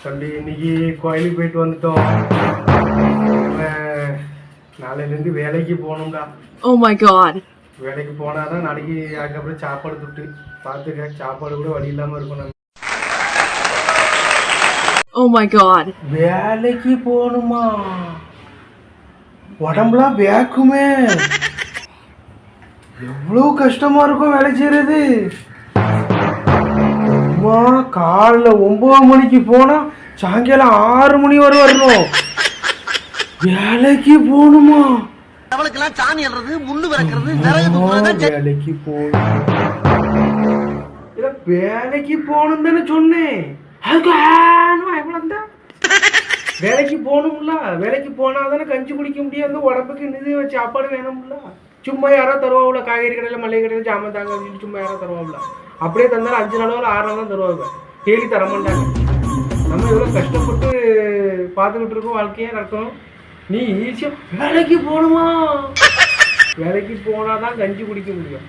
தம்பி இன்னைக்கு கோயிலுக்கு போயிட்டு வந்துட்டோம். நாளையிலேருந்து வேலைக்கு போகணும்டா. Oh my god. வேலைக்கு போனாதான் நாளைக்கு அதுக்கப்புறம் சாப்பாடு துட்டு பார்த்துக்க. சாப்பாடு கூட வழி இல்லாமல் இருக்கணும். Oh my god. வேலைக்கு போகணுமா? உடம்புலாம் வேக்குமே. எவ்வளவு கஷ்டமா இருக்கும் வேலை செய்யறது. அம்மா காலைல 9 மணிக்கு போனா சாயங்காலம் 6 மணி வரை வரணும். வேலைக்கு போகணுமா? அவளுக்கெல்லாம் சாணி அல்றது முள்ளு விறக்கிறது வேலைக்கு போகணும். வேலைக்கு போகணும் தானே சொன்னேன். வேலைக்கு போகணும்ல. வேலைக்கு போனா தானே கஞ்சி குடிக்க முடியும். அந்த உடம்புக்கு நிதி சாப்பாடு வேணும்ல. சும்மா யாரோ தருவாவுல, காய்கறி கடையில் மளிகை கடையில் ஜாமான் தாங்க அப்படின்னு சும்மா யாரோ தருவாவுல. அப்படியே தந்தாலும் 5 நாளோ 6 நாள் தான் தருவாங்க. டெய்லி தரமாட்டாங்க. நம்ம எவ்வளோ கஷ்டப்பட்டு பார்த்துக்கிட்டு இருக்கோம், வாழ்க்கையே நடக்கணும். நீ ஈஸியாக வேலைக்கு போகணுமா? வேலைக்கு போனாதான் கஞ்சி குடிக்க முடியும்.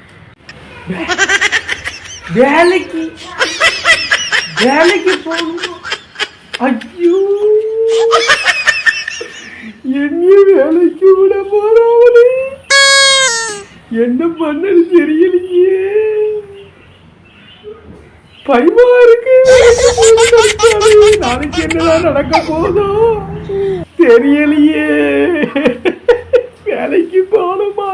வேலைக்கு வேலைக்கு போகணுமா? ஐயோ, என்னையும் வேலைக்கு விட போறாங்களே. என்ன பண்ணது தெரியலையே. பயமா இருக்கு. நாளைக்கு என்னதான் நடக்க போதோ தெரியலையே. வேலைக்கு போகணுமா?